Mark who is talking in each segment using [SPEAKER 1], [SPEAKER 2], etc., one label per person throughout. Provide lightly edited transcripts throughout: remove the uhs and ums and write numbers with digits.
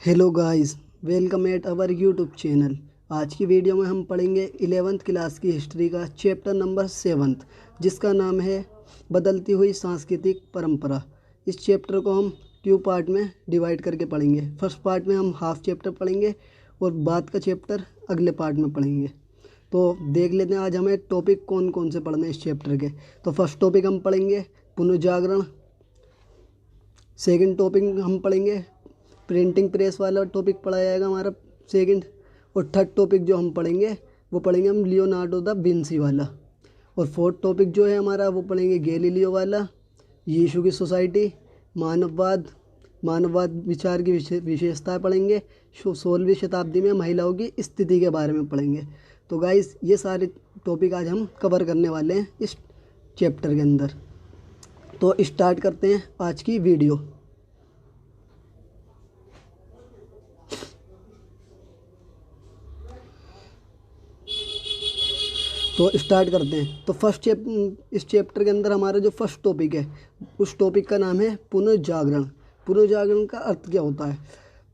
[SPEAKER 1] Hello guys, welcome at our YouTube channel. आज की video में हम पढ़ेंगे 11th क्लास की हिस्ट्री का चैप्टर नंबर 7 जिसका नाम है बदलती हुई सांस्कृतिक परंपरा। इस चैप्टर को हम 2 पार्ट में डिवाइड करके पढ़ेंगे। फर्स्ट पार्ट में हम हाफ चैप्टर पढ़ेंगे और बाद का चैप्टर अगले पार्ट में पढ़ेंगे। तो देख लेते हैं आज हमें टॉपिक कौन कौन से पढ़ने हैं इस चैप्टर के। तो फर्स्ट टॉपिक हम पढ़ेंगे पुनर्जागरण। सेकंड टॉपिक हम पढ़ेंगे प्रिंटिंग प्रेस वाला टॉपिक पढ़ा जाएगा हमारा सेकंड। और थर्ड टॉपिक जो हम पढ़ेंगे वो पढ़ेंगे हम लियोनार्डो दा विंसी वाला। और फोर्थ टॉपिक जो है हमारा वो पढ़ेंगे गैलीलियो वाला, यीशु की सोसाइटी, मानववाद विचार की विशेषताएं पढ़ेंगे। 16वीं शताब्दी में महिलाओं की स्थिति के बारे में पढ़ेंगे। तो गाइस ये सारे टॉपिक आज हम कवर करने वाले हैं इस चैप्टर के अंदर। तो स्टार्ट करते हैं आज की वीडियो। तो स्टार्ट करते हैं। तो इस चैप्टर के अंदर हमारा जो फर्स्ट टॉपिक है उस टॉपिक का नाम है पुनर्जागरण। पुनर्जागरण का अर्थ क्या होता है?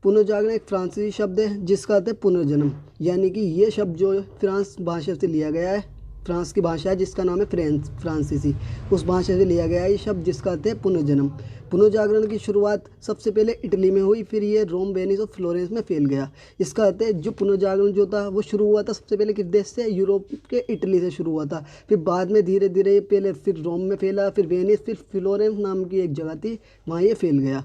[SPEAKER 1] पुनर्जागरण एक फ्रांसीसी शब्द है जिसका अर्थ है पुनर्जन्म। यानी कि ये शब्द जो फ्रांस भाषा से लिया गया है, फ्रांस की भाषा है जिसका नाम है फ्रांसीसी, उस भाषा से लिया गया है ये शब्द जिसका अर्थ है पुनर्जन्म। पुनर्जागरण की शुरुआत सबसे पहले इटली में हुई, फिर ये रोम, वेनिस और फ्लोरेंस में फैल गया। इसका अर्थ है जो पुनर्जागरण जो था वो शुरू हुआ था सबसे पहले किस देश से? यूरोप के इटली से शुरू हुआ था। फिर बाद में धीरे धीरे पहले फिर रोम में फैला, फिर वेनिस, फिर फ्लोरेंस नाम की एक जगह थी वहाँ ये फैल गया।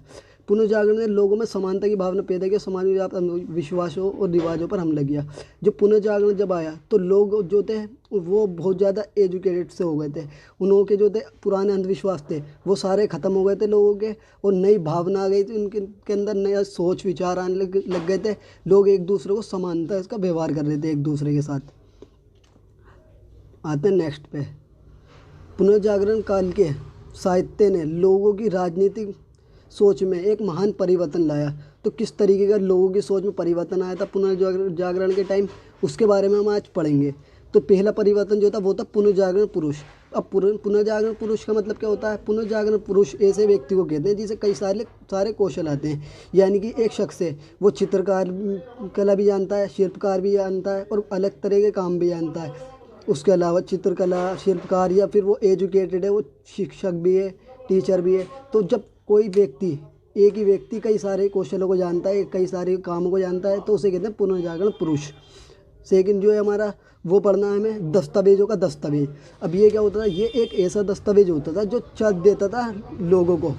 [SPEAKER 1] पुनर्जागरण ने लोगों में समानता की भावना पैदा की, समाज में व्याप्त विश्वासों और रिवाजों पर हमला किया। जो पुनर्जागरण जब आया तो लोग जो थे वो बहुत ज़्यादा एजुकेटेड से हो गए थे। उन के जो थे पुराने अंधविश्वास थे वो सारे ख़त्म हो गए थे लोगों के, और नई भावना आ गई थी उनके के अंदर, नया सोच विचार आने लग गए थे। लोग एक दूसरे को समानता इसका व्यवहार कर रहे थे एक दूसरे के साथ। आते हैं नेक्स्ट पे। पुनर्जागरण काल के साहित्य ने लोगों की राजनीतिक सोच में एक महान परिवर्तन लाया। तो किस तरीके का लोगों की सोच में परिवर्तन आया था पुनर्जागरण के टाइम, उसके बारे में हम आज पढ़ेंगे। तो पहला परिवर्तन जो था वो था पुनर्जागरण पुरुष। अब पुनर्जागरण पुरुष का मतलब क्या होता है? पुनर्जागरण पुरुष ऐसे व्यक्ति को कहते हैं जिसे कई सारे कौशल आते हैं। यानी कि एक शख्स है वो चित्रकार कला भी जानता है, शिल्पकार भी जानता है और अलग तरह के काम भी जानता है। उसके अलावा चित्रकला, शिल्पकार, या फिर वो एजुकेटेड है, वो शिक्षक भी है, टीचर भी है। तो जब कोई व्यक्ति, एक ही व्यक्ति कई सारे कौशलों को जानता है, कई सारे कामों को जानता है, तो उसे कहते हैं पुनर्जागरण पुरुष। सेकंड जो है हमारा वो पढ़ना है हमें दस्तावेजों का दस्तावेज। अब ये क्या होता था? ये एक ऐसा दस्तावेज होता था जो चर्च देता था लोगों को।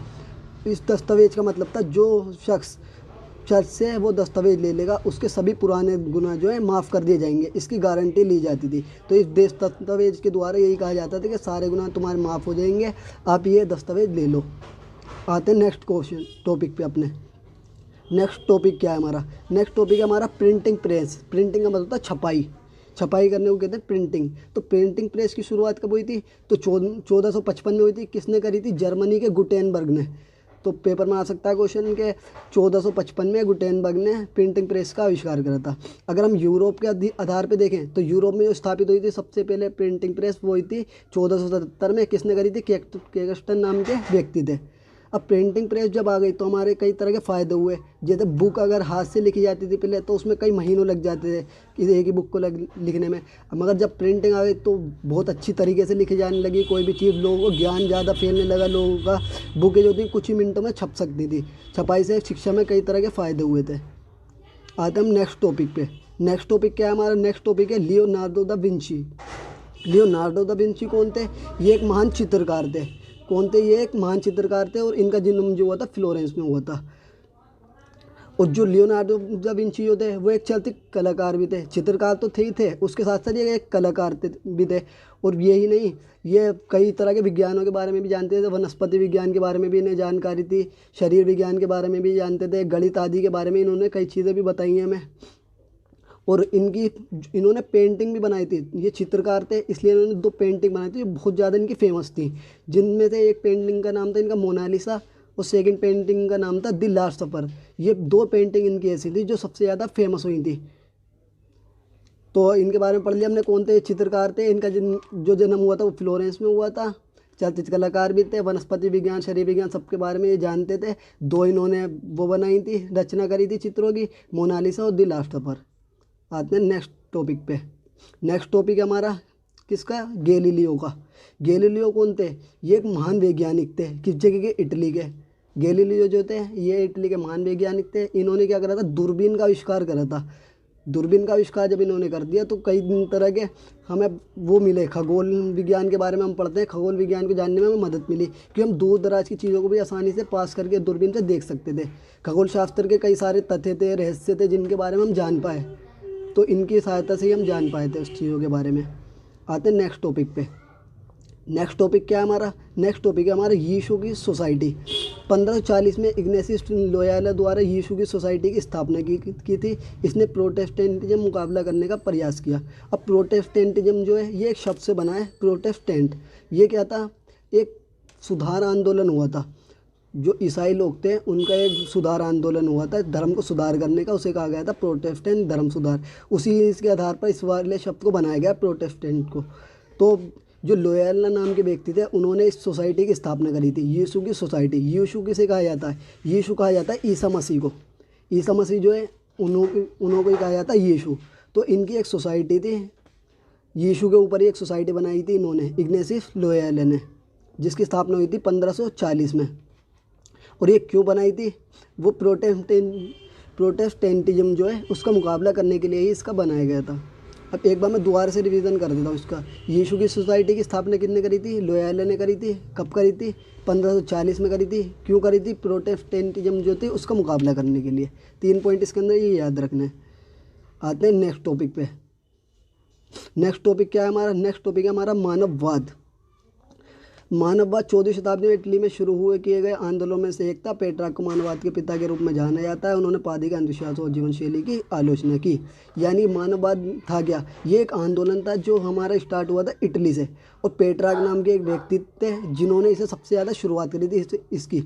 [SPEAKER 1] इस दस्तावेज का मतलब था जो शख्स चर्च से वो दस्तावेज ले लेगा उसके सभी पुराने गुनाह जो है माफ़ कर दिए जाएंगे, इसकी गारंटी ली जाती थी। तो इस दस्तावेज के द्वारा यही कहा जाता था कि सारे गुनाह तुम्हारे माफ़ हो जाएंगे, आप ये दस्तावेज ले लो। आते हैं नेक्स्ट क्वेश्चन टॉपिक पे अपने। नेक्स्ट टॉपिक क्या है हमारा? नेक्स्ट टॉपिक है हमारा प्रिंटिंग प्रेस। प्रिंटिंग का मतलब होता है छपाई। छपाई करने को कहते हैं प्रिंटिंग। तो प्रिंटिंग प्रेस की शुरुआत कब हुई थी? तो 1455 में हुई थी। किसने करी थी? जर्मनी के गुटेनबर्ग ने। तो पेपर में आ सकता है क्वेश्चन के 1455 में गुटेनबर्ग ने प्रिंटिंग प्रेस का आविष्कार करा था। अगर हम यूरोप के आधार पे देखें तो यूरोप में जो स्थापित हुई थी सबसे पहले प्रिंटिंग प्रेस वो हुई थी 1477 में। किसने करी थी? कैक्सटन नाम के व्यक्ति थे। अब प्रिंटिंग प्रेस जब आ गई तो हमारे कई तरह के फ़ायदे हुए। जैसे बुक अगर हाथ से लिखी जाती थी पहले तो उसमें कई महीनों लग जाते थे कि एक ही बुक को लिखने में। मगर जब प्रिंटिंग आ गई तो बहुत अच्छी तरीके से लिखी जाने लगी। कोई भी चीज़, लोगों को ज्ञान ज़्यादा फैलने लगा लोगों का। बुकें जो थी कुछ ही मिनटों में छप सकती थी। छपाई से शिक्षा में कई तरह के फ़ायदे हुए थे। आते हम नेक्स्ट टॉपिक पे। नेक्स्ट टॉपिक क्या है हमारा? नेक्स्ट टॉपिक है Leonardo da Vinci. Leonardo da Vinci कौन थे? ये एक महान चित्रकार थे। कौन थे? ये एक महान चित्रकार थे और इनका जन्म जो हुआ था फ्लोरेंस में हुआ था। और जो लियोनार्डो दा विंची जो थे वो एक चलते कलाकार भी थे। चित्रकार तो थे ही थे, उसके साथ साथ ये एक कलाकार भी थे। और यही नहीं, ये कई तरह के विज्ञानों के बारे में भी जानते थे। वनस्पति विज्ञान के बारे में भी इन्हें जानकारी थी, शरीर विज्ञान के बारे में भी जानते थे, गणित आदि के बारे में इन्होंने कई चीज़ें भी बताई हैं हमें। और इन्होंने पेंटिंग भी बनाई थी। ये चित्रकार थे इसलिए इन्होंने 2 पेंटिंग बनाई थी जो बहुत ज़्यादा इनकी फेमस थी। जिनमें से एक पेंटिंग का नाम था इनका मोनालिसा और सेकंड पेंटिंग का नाम था द लास्ट सफर। ये 2 पेंटिंग इनकी ऐसी थी जो सबसे ज़्यादा फेमस हुई थी। तो इनके बारे में पढ़ लिया हमने। कौन थे? चित्रकार थे। इनका जो जन्म हुआ था वो फ्लोरेंस में हुआ था। चलचित्र कलाकार भी थे, वनस्पति विज्ञान, शरीर विज्ञान सबके बारे में ये जानते थे। 2 इन्होंने वो बनाई थी, रचना करी थी चित्रों की, मोनालिसा और द लास्ट सफर। आते हैं नेक्स्ट टॉपिक पे। नेक्स्ट टॉपिक है हमारा किसका, गैलीलियो का। गैलीलियो कौन थे, ये एक महान वैज्ञानिक थे, किस जगह के, इटली के। गैलीलियो जो थे ये इटली के महान वैज्ञानिक थे। इन्होंने क्या करा था, दूरबीन का आविष्कार करा था। दूरबीन का आविष्कार जब इन्होंने कर दिया तो कई तरह के हमें वो मिले, खगोल विज्ञान के बारे में हम पढ़ते हैं, खगोल विज्ञान को जानने में हमें मदद मिली, क्योंकि हम दूर दराज की चीज़ों को भी आसानी से पास करके दूरबीन से देख सकते थे। खगोल शास्त्र के कई सारे तथ्य थे, रहस्य थे, जिनके बारे में हम जान पाए, तो इनकी सहायता से ही हम जान पाए थे उस चीज़ों के बारे में। आते हैं नेक्स्ट टॉपिक पे। नेक्स्ट टॉपिक क्या है हमारा, नेक्स्ट टॉपिक है हमारा यीशु की सोसाइटी। 1540 में इग्नेशियस लोयाला द्वारा यीशु की सोसाइटी की स्थापना की थी। इसने प्रोटेस्टेंटिज्म मुकाबला करने का प्रयास किया। अब प्रोटेस्टेंटिज्म जो है ये एक शब्द से बना है, प्रोटेस्टेंट। ये क्या था, एक सुधार आंदोलन हुआ था। जो ईसाई लोग थे उनका एक सुधार आंदोलन हुआ था, धर्म को सुधार करने का, उसे कहा गया था प्रोटेस्टेंट धर्म सुधार। उसी इसके आधार पर इस वाले शब्द को बनाया गया प्रोटेस्टेंट को। तो जो लोयाला नाम के व्यक्ति थे उन्होंने इस सोसाइटी की स्थापना करी थी, यीशु की सोसाइटी। यीशु किसे कहा जाता है, यीशु कहा जाता है ईसा मसीह को। ईसा मसीह जो है उन्हों को ही कहा जाता है यीशु। तो इनकी एक सोसाइटी थी, यीशु के ऊपर ही एक सोसाइटी बनाई थी इन्होंने, इग्नेशियस लोयाला ने, जिसकी स्थापना हुई थी 1540 में। और ये क्यों बनाई थी, वो प्रोटेस्टेंटिज्म जो है उसका मुकाबला करने के लिए ही इसका बनाया गया था। अब एक बार मैं दोबारा से रिवीजन कर देता हूँ इसका। यीशु की सोसाइटी की स्थापना किसने करी थी, लोयाला ने करी थी। कब करी थी, 1540 में करी थी। क्यों करी थी, प्रोटेस्टेंटिज्म जो थी उसका मुकाबला करने के लिए। 3 पॉइंट इसके अंदर ये याद रखने। आते हैं नेक्स्ट टॉपिक पे। नेक्स्ट टॉपिक क्या है हमारा, नेक्स्ट टॉपिक है हमारा मानववाद। मानववाद 14वीं शताब्दी में इटली में शुरू हुए किए गए आंदोलनों में से एक था। पेट्रार्क को मानववाद के पिता के रूप में जाना जाता है। उन्होंने पादी के अंधविश्वास और जीवन शैली की आलोचना की। यानी मानववाद था क्या, ये एक आंदोलन था जो हमारा स्टार्ट हुआ था इटली से, और पेट्रार्क नाम के एक व्यक्ति थे जिन्होंने इसे सबसे ज़्यादा शुरुआत करी थी इसकी।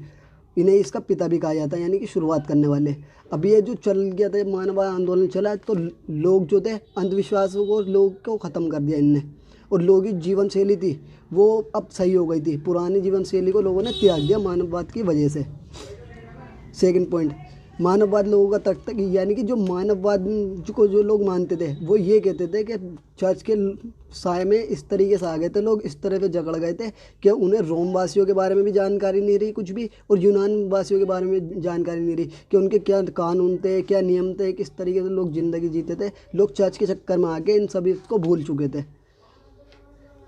[SPEAKER 1] इन्हें इसका पिता भी कहा जाता है, यानी कि शुरुआत करने वाले। अब ये जो चल गया था मानववाद आंदोलन चला, तो लोग जो थे अंधविश्वासों को, लोग को ख़त्म कर दिया इनने, और लोगों की जीवन शैली थी वो अब सही हो गई थी। पुरानी जीवन शैली को लोगों ने त्याग दिया मानववाद की वजह से। सेकंड पॉइंट, मानववाद लोगों का तर्क तक, यानी कि जो मानववाद को जो लोग मानते थे वो ये कहते थे कि चर्च के साय में इस तरीके से आ गए थे लोग, इस तरह से जकड़ गए थे कि उन्हें रोम वासियों के बारे में भी जानकारी नहीं रही कुछ भी, और यूनान वासियों के बारे में जानकारी नहीं रही कि उनके क्या कानून थे, क्या नियम थे, किस तरीके से लोग ज़िंदगी जीते थे। लोग चर्च के चक्कर में आके इन सभी को भूल चुके थे।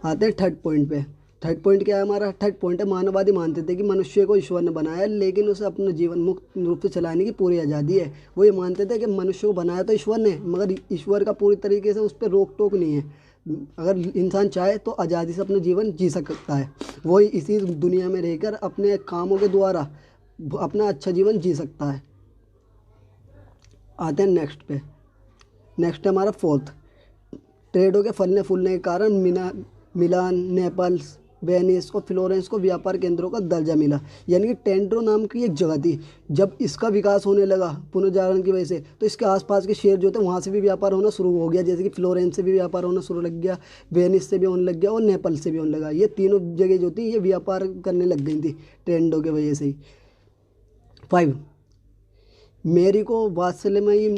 [SPEAKER 1] आते हैं थर्ड पॉइंट पे। थर्ड पॉइंट क्या है हमारा, थर्ड पॉइंट है मानववादी मानते थे कि मनुष्य को ईश्वर ने बनाया, लेकिन उसे अपना जीवन मुक्त रूप से चलाने की पूरी आज़ादी है। वो ये मानते थे कि मनुष्य को बनाया तो ईश्वर ने, मगर ईश्वर का पूरी तरीके से उस पर रोक टोक नहीं है। अगर इंसान चाहे तो आज़ादी से अपना जीवन जी सकता है। वो इसी दुनिया में रहकर अपने कामों के द्वारा अपना अच्छा जीवन जी सकता है। आते हैं नेक्स्ट पे। नेक्स्ट है हमारा फोर्थ, ट्रेडों के फलने फूलने के कारण मिलान, नेपल्स, वेनिस और फ्लोरेंस को व्यापार केंद्रों का दर्जा मिला। यानी कि टेंड्रो नाम की एक जगह थी, जब इसका विकास होने लगा पुनर्जागरण की वजह से, तो इसके आसपास के शहर जो थे वहाँ से भी व्यापार होना शुरू हो गया। जैसे कि फ्लोरेंस से भी व्यापार होना शुरू लग गया, वेनिस से भी होने लग गया, और नेपाल से भी होने लगा। ये तीनों जगह जो थी ये व्यापार करने लग गई थी टेंड्रो की वजह से ही। 5, मेरी को वात्सल्यमयी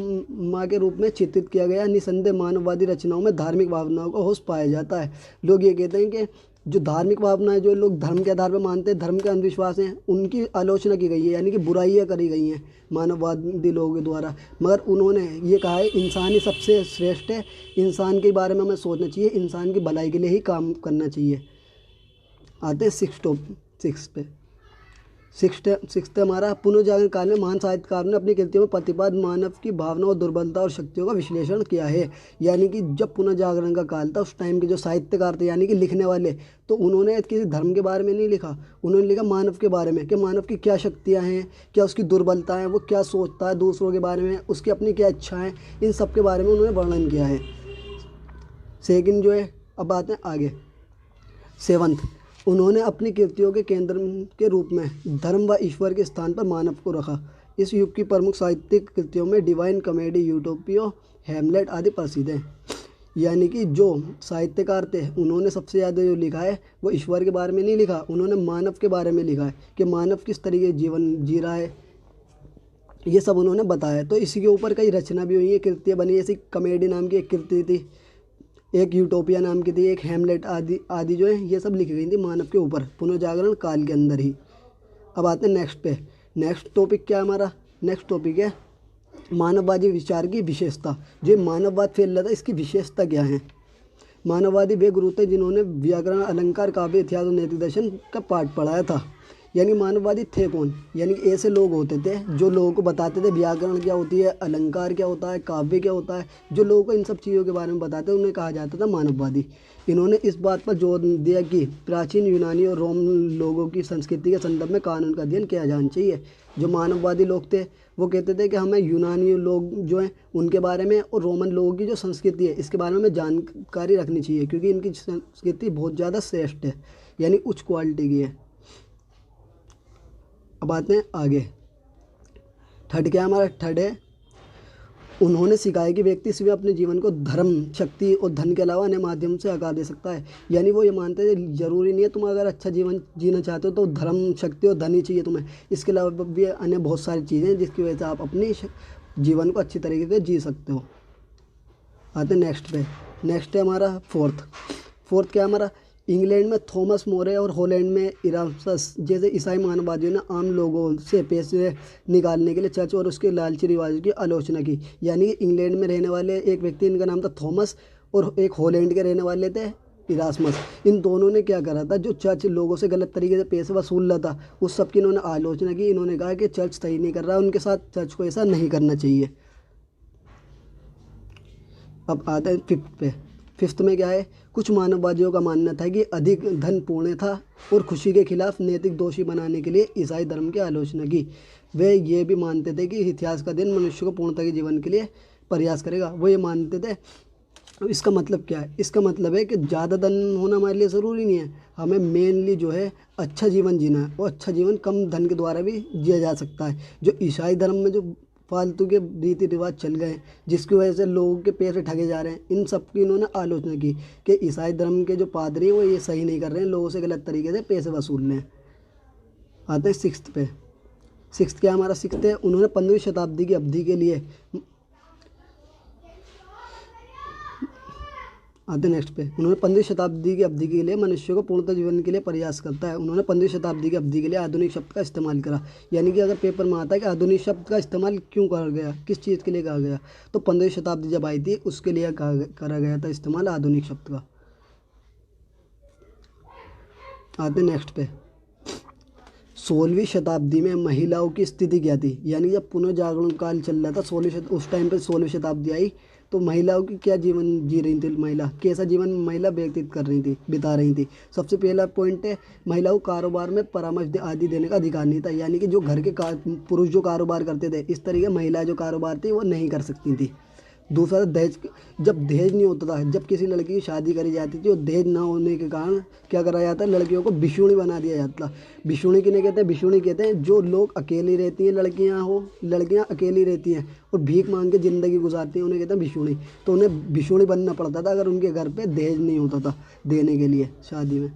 [SPEAKER 1] माँ के रूप में चित्रित किया गया। निसंदेह मानववादी रचनाओं में धार्मिक भावनाओं का होश पाया जाता है। लोग ये कहते हैं कि जो धार्मिक भावनाएं, जो लोग धर्म के आधार पर मानते हैं, धर्म के अंधविश्वास हैं, उनकी आलोचना की गई है, यानी कि बुराइयां करी गई हैं मानववादी लोगों के द्वारा। मगर उन्होंने ये कहा है इंसान ही सबसे श्रेष्ठ है, इंसान के बारे में हमें सोचना चाहिए, इंसान की भलाई के लिए ही काम करना चाहिए। आते हैं सिक्स पे। सिक्स्थ हमारा, पुनर्जागरण काल में महान साहित्यकारों ने अपनी कृतियों में प्रतिपाद मानव की भावना और दुर्बलता और शक्तियों का विश्लेषण किया है। यानी कि जब पुनर्जागरण का काल था उस टाइम के जो साहित्यकार थे, यानी कि लिखने वाले, तो उन्होंने किसी धर्म के बारे में नहीं लिखा, उन्होंने लिखा मानव के बारे में कि मानव की क्या शक्तियाँ हैं, क्या उसकी दुर्बलता है, वो क्या सोचता है दूसरों के बारे में, उसकी अपनी क्या इच्छाएँ, इन सब के बारे में उन्होंने वर्णन किया है। सेकंड जो है, अब आते हैं आगे 7th, उन्होंने अपनी कृतियों के केंद्र के रूप में धर्म व ईश्वर के स्थान पर मानव को रखा। इस युग की प्रमुख साहित्यिक कृतियों में डिवाइन कॉमेडी, यूटोपिया, हैमलेट आदि प्रसिद्ध हैं। यानी कि जो साहित्यकार थे उन्होंने सबसे ज़्यादा जो लिखा है वो ईश्वर के बारे में नहीं लिखा, उन्होंने मानव के बारे में लिखा है कि मानव किस तरीके से जीवन जी रहा है, ये सब उन्होंने बताया। तो इसी के ऊपर कई रचना भी हुई है, कृतियाँ बनी, ऐसी कॉमेडी नाम की एक कृति थी, एक यूटोपिया नाम की थी, एक हेमलेट आदि आदि जो है ये सब लिखी गई थी मानव के ऊपर पुनर्जागरण काल के अंदर ही। अब आते हैं नेक्स्ट पे। नेक्स्ट टॉपिक क्या है हमारा? नेक्स्ट टॉपिक है मानववादी विचार की विशेषता। जो मानववाद फैल रहा था इसकी विशेषता क्या है? मानववादी वे गुरु थे जिन्होंने व्याकरण, अलंकार, काव्य, इतिहास और नैतिक दर्शन का पाठ पढ़ाया था। यानी मानववादी थे कौन? यानी ऐसे लोग होते थे जो लोगों को बताते थे व्याकरण क्या होती है, अलंकार क्या होता है, काव्य क्या होता है, जो लोगों को इन सब चीज़ों के बारे में बताते हैं उन्हें कहा जाता था मानववादी। इन्होंने इस बात पर जोर दिया कि प्राचीन यूनानी और रोम लोगों की संस्कृति के संदर्भ में कानून का अध्ययन किया जाना चाहिए। जो मानववादी लोग थे वो कहते थे कि हमें यूनानी लोग जो हैं उनके बारे में और रोमन लोगों की जो संस्कृति है इसके बारे में हमें जानकारी रखनी चाहिए, क्योंकि इनकी संस्कृति बहुत ज़्यादा श्रेष्ठ है, यानी उच्च क्वालिटी की है। अब आते हैं आगे। थर्ड क्या है हमारा? थर्ड है उन्होंने सिखाया कि व्यक्ति सिर्फ अपने जीवन को धर्म, शक्ति और धन के अलावा अन्य माध्यम से आकार दे सकता है। यानी वो ये मानते थे ज़रूरी नहीं है तुम अगर अच्छा जीवन जीना चाहते हो तो धर्म, शक्ति और धन ही चाहिए तुम्हें, इसके अलावा भी अन्य बहुत सारी चीज़ें हैं जिसकी वजह से आप अपनी जीवन को अच्छी तरीके से जी सकते हो। आते हैं नेक्स्ट पे। नेक्स्ट है हमारा फोर्थ क्या है हमारा? इंग्लैंड में थॉमस मोरे और हॉलैंड में इरास्मस जैसे ईसाई मानववादियों ने आम लोगों से पैसे निकालने के लिए चर्च और उसके लालची रिवाजों की आलोचना की। यानी इंग्लैंड में रहने वाले एक व्यक्ति, इनका नाम था थॉमस, और एक हॉलैंड के रहने वाले थे इरास्मस। इन दोनों ने क्या करा था? जो चर्च लोगों से गलत तरीके से पैसे वसूल रहा था उस सब की इन्होंने आलोचना की। इन्होंने कहा कि चर्च सही नहीं कर रहा है, उनके साथ चर्च को ऐसा नहीं करना चाहिए। अब आते हैं फिफ्थ पे। फिफ्थ में क्या है? कुछ मानववादियों का मानना था कि अधिक धन पूर्ण था और खुशी के खिलाफ नैतिक दोषी बनाने के लिए ईसाई धर्म की आलोचना की। वे ये भी मानते थे कि इतिहास का दिन मनुष्य को पूर्णता के जीवन के लिए प्रयास करेगा। वो ये मानते थे। इसका मतलब क्या है? इसका मतलब है कि ज़्यादा धन होना हमारे लिए ज़रूरी नहीं है, हमें मेनली जो है अच्छा जीवन जीना है, और अच्छा जीवन कम धन के द्वारा भी जिया जा सकता है। जो ईसाई धर्म में जो फालतू के रीति रिवाज चल गए जिसकी वजह से लोगों के पैसे ठगे जा रहे हैं, इन सब की इन्होंने आलोचना की कि ईसाई धर्म के जो पादरी हैं वो ये सही नहीं कर रहे हैं, लोगों से गलत तरीके से पैसे वसूल रहे हैं। आते हैं सिक्स्थ पे। सिक्स्थ क्या हमारा? सिक्स्थ है उन्होंने 15वीं शताब्दी की अवधि के लिए आते नेक्स्ट पे। उन्होंने 15वीं शताब्दी की अवधि के लिए मनुष्य को पूर्णतः जीवन के लिए प्रयास करता है। उन्होंने 15वीं शताब्दी की अवधि के लिए आधुनिक शब्द का इस्तेमाल करा। यानी कि अगर पेपर में आता है कि आधुनिक शब्द का इस्तेमाल क्यों करा गया, किस चीज़ के लिए कहा गया, तो 15वीं शताब्दी जब आई थी उसके लिए करा गया था इस्तेमाल आधुनिक शब्द का। आते नेक्स्ट पे। 16वीं शताब्दी में महिलाओं की स्थिति क्या थी? यानी जब पुनर्जागरण काल चल रहा था उस टाइम पे 16वीं शताब्दी आई तो महिलाओं की क्या जीवन जी रही थी, महिला कैसा जीवन महिला व्यतीत कर रही थी, बिता रही थी। सबसे पहला पॉइंट है महिलाओं को कारोबार में परामर्श आदि देने का अधिकार नहीं था। यानी कि जो घर के पुरुष जो कारोबार करते थे इस तरीके महिला जो कारोबार थी वो नहीं कर सकती थी। दूसरा दहेज, जब दहेज नहीं होता था, जब किसी लड़की की शादी करी जाती थी और दहेज ना होने के कारण क्या करा जाता है, लड़कियों को भिक्षुणी बना दिया जाता था। भिक्षुणी किन्हें कहते हैं? भिक्षुणी कहते हैं जो लोग अकेली रहती हैं, लड़कियां अकेली रहती हैं और भीख मांग के ज़िंदगी गुजारती हैं, उन्हें कहते हैं भिक्षुणी। तो उन्हें भिक्षुणी बनना पड़ता था अगर उनके घर पर दहेज नहीं होता था देने के लिए शादी में।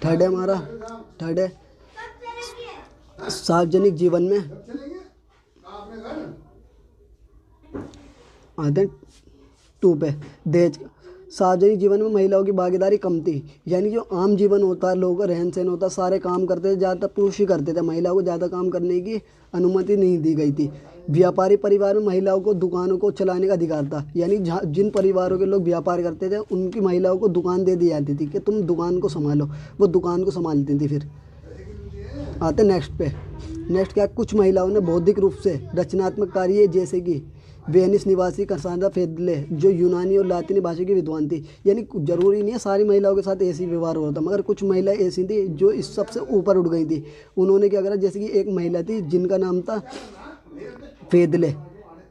[SPEAKER 1] थर्ड है हमारा, थर्ड है सार्वजनिक जीवन में आते हैं 2 पे। दहेज। सार्वजनिक जीवन में महिलाओं की भागीदारी कम थी। यानी जो आम जीवन होता है, लोगों का रहन सहन होता है, सारे काम करते थे, ज़्यादातर पुरुष ही करते थे, महिलाओं को ज़्यादा काम करने की अनुमति नहीं दी गई थी। व्यापारी परिवार में महिलाओं को दुकानों को चलाने का अधिकार था। यानी जिन परिवारों के लोग व्यापार करते थे उनकी महिलाओं को दुकान दे दी जाती थी कि तुम दुकान को संभालो, वो दुकान को संभालती थी। फिर आते नेक्स्ट पे। नेक्स्ट क्या? कुछ महिलाओं ने बौद्धिक रूप से रचनात्मक कार्य जैसे कि वेनिस निवासी कसांद्रा फेडले जो यूनानी और लातिनी भाषा की विद्वान थी। यानी ज़रूरी नहीं है सारी महिलाओं के साथ ऐसी व्यवहार हो रहा था, मगर कुछ महिलाएं ऐसी थी जो इस सबसे ऊपर उठ गई थी। उन्होंने क्या करा, जैसे कि एक महिला थी जिनका नाम था फेदले,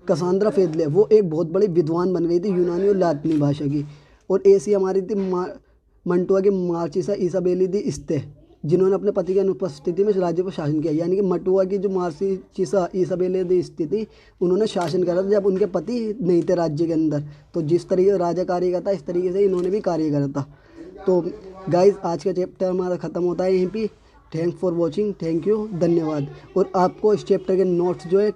[SPEAKER 1] कसांद्रा फेदले। वो एक बहुत बड़ी विद्वान बन गई थी यूनानी और लातिनी भाषा की। और ऐसी हमारी थी मंटुआ की मार्चिसा इसाबेली दी इस्ते, जिन्होंने अपने पति की अनुपस्थिति में राज्य पर शासन किया, यानी कि मटुआ की जो मासी चिसा ईसाबेला दी स्थिति, उन्होंने शासन करा था जब उनके पति नहीं थे राज्य के अंदर। तो जिस तरीके से राजा कार्य करता इस तरीके से इन्होंने भी कार्य करा था। तो गाइज आज का चैप्टर हमारा ख़त्म होता है यहीं पे। Thank for watching, thank you, धन्यवाद। और आपको इस चैप्टर के नोट्स जो है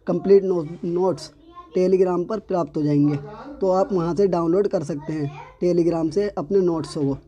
[SPEAKER 1] कंप्लीट नोट्स टेलीग्राम पर प्राप्त हो जाएंगे, तो आप वहाँ से डाउनलोड कर सकते हैं टेलीग्राम से अपने नोट्स को।